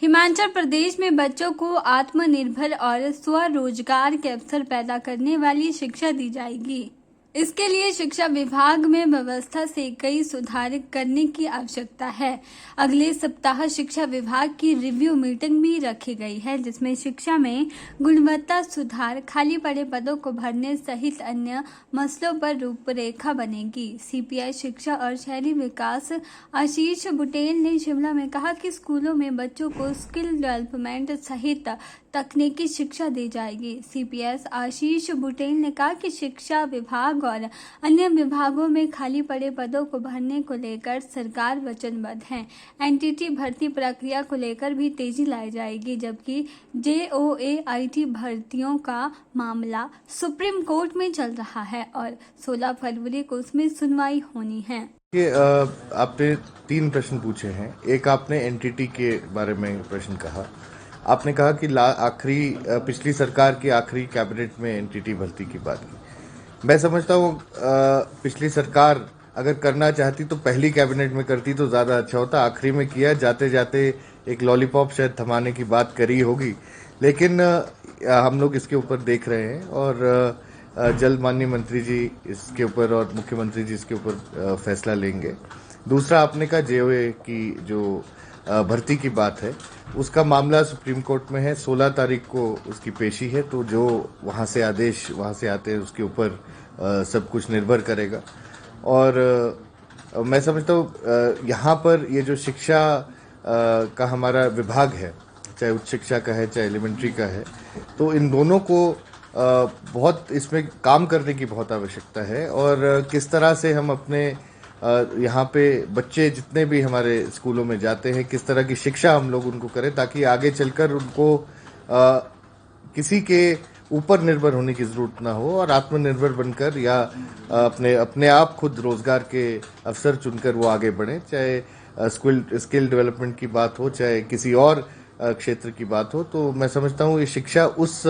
हिमाचल प्रदेश में बच्चों को आत्मनिर्भर और स्वरोजगार के अवसर पैदा करने वाली शिक्षा दी जाएगी। इसके लिए शिक्षा विभाग में व्यवस्था से कई सुधार करने की आवश्यकता है। अगले सप्ताह शिक्षा विभाग की रिव्यू मीटिंग भी रखी गई है, जिसमें शिक्षा में गुणवत्ता सुधार, खाली पड़े पदों को भरने सहित अन्य मसलों पर रूपरेखा बनेगी। सीपीआई शिक्षा और शहरी विकास आशीष बुटेल ने शिमला में कहा कि स्कूलों में बच्चों को स्किल डेवलपमेंट सहित तकनीकी शिक्षा दी जाएगी। सीपीएस आशीष बुटेल ने कहा कि शिक्षा विभाग और अन्य विभागों में खाली पड़े पदों को भरने को लेकर सरकार वचनबद्ध है। एनटीटी भर्ती प्रक्रिया को लेकर भी तेजी लाई जाएगी, जबकि JOAIT भर्तियों का मामला सुप्रीम कोर्ट में चल रहा है और 16 फरवरी को उसमें सुनवाई होनी है। आपने 3 प्रश्न पूछे हैं। एक आपने एनटीटी के बारे में प्रश्न कहा। आपने कहा कि पिछली सरकार की आखिरी कैबिनेट में एनटीटी भर्ती की बात की। मैं समझता हूँ पिछली सरकार अगर करना चाहती तो पहली कैबिनेट में करती तो ज़्यादा अच्छा होता। आखिरी में किया, जाते जाते एक लॉलीपॉप शायद थमाने की बात करी होगी, लेकिन हम लोग इसके ऊपर देख रहे हैं और जल्द माननीय मंत्री जी इसके ऊपर और मुख्यमंत्री जी इसके ऊपर फैसला लेंगे। दूसरा आपने कहा JOA की जो भर्ती की बात है, उसका मामला सुप्रीम कोर्ट में है। 16 तारीख को उसकी पेशी है, तो जो वहाँ से आदेश वहाँ से आते हैं उसके ऊपर सब कुछ निर्भर करेगा। और मैं समझता हूँ यहाँ पर ये जो शिक्षा का हमारा विभाग है, चाहे उच्च शिक्षा का है चाहे एलिमेंट्री का है, तो इन दोनों को बहुत इसमें काम करने की बहुत आवश्यकता है। और किस तरह से हम अपने यहाँ पे बच्चे जितने भी हमारे स्कूलों में जाते हैं, किस तरह की शिक्षा हम लोग उनको करें ताकि आगे चलकर उनको किसी के ऊपर निर्भर होने की ज़रूरत ना हो और आत्मनिर्भर बनकर या अपने आप खुद रोजगार के अवसर चुनकर वो आगे बढ़ें। चाहे स्किल डेवलपमेंट की बात हो, चाहे किसी और क्षेत्र की बात हो, तो मैं समझता हूँ ये शिक्षा उस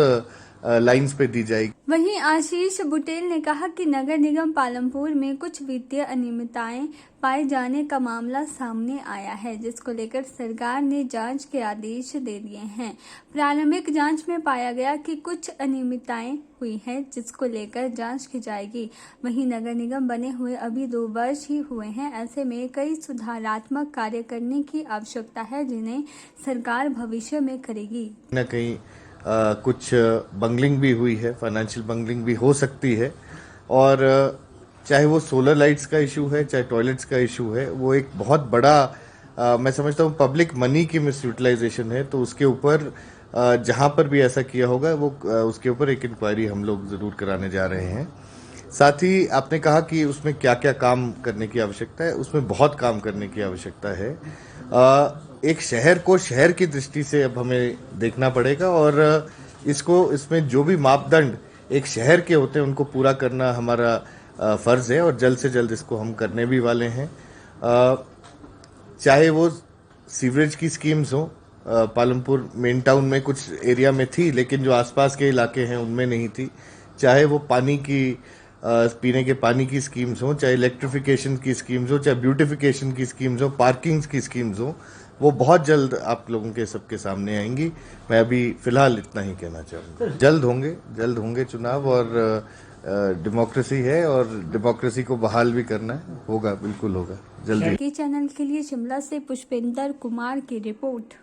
लाइंस पे दी जाएगी। वहीं आशीष बुटेल ने कहा कि नगर निगम पालमपुर में कुछ वित्तीय अनियमितताएं पाए जाने का मामला सामने आया है, जिसको लेकर सरकार ने जांच के आदेश दे दिए हैं। प्रारंभिक जांच में पाया गया कि कुछ अनियमितताएं हुई हैं, जिसको लेकर जांच की जाएगी। वहीं नगर निगम बने हुए अभी 2 वर्ष ही हुए हैं, ऐसे में कई सुधारात्मक कार्य करने की आवश्यकता है, जिन्हें सरकार भविष्य में करेगी। न कहीं कुछ बंगलिंग भी हुई है, फाइनेंशियल बंगलिंग भी हो सकती है, और चाहे वो सोलर लाइट्स का इशू है चाहे टॉयलेट्स का इशू है, वो एक बहुत बड़ा मैं समझता हूँ पब्लिक मनी की मिसयूटिलाइजेशन है। तो उसके ऊपर जहाँ पर भी ऐसा किया होगा वो उसके ऊपर एक इंक्वायरी हम लोग ज़रूर कराने जा रहे हैं। साथ ही आपने कहा कि उसमें क्या क्या काम करने की आवश्यकता है, उसमें बहुत काम करने की आवश्यकता है। एक शहर को शहर की दृष्टि से अब हमें देखना पड़ेगा और इसमें जो भी मापदंड एक शहर के होते हैं उनको पूरा करना हमारा फर्ज है और जल्द से जल्द इसको हम करने भी वाले हैं। चाहे वो सीवरेज की स्कीम्स हो, पालमपुर मेन टाउन में कुछ एरिया में थी लेकिन जो आसपास के इलाके हैं उनमें नहीं थी। चाहे वो पानी की पीने के पानी की स्कीम्स हो, चाहे इलेक्ट्रिफिकेशन की स्कीम्स हो, चाहे ब्यूटिफिकेशन की स्कीम्स हो, पार्किंग्स की स्कीम्स हो, वो बहुत जल्द आप लोगों के सबके सामने आएंगी। मैं अभी फिलहाल इतना ही कहना चाहूँगा। जल्द होंगे चुनाव और डेमोक्रेसी है और डेमोक्रेसी को बहाल भी करना है। होगा, बिल्कुल होगा जल्दी। चैनल के लिए शिमला से पुष्पेंद्र कुमार की रिपोर्ट।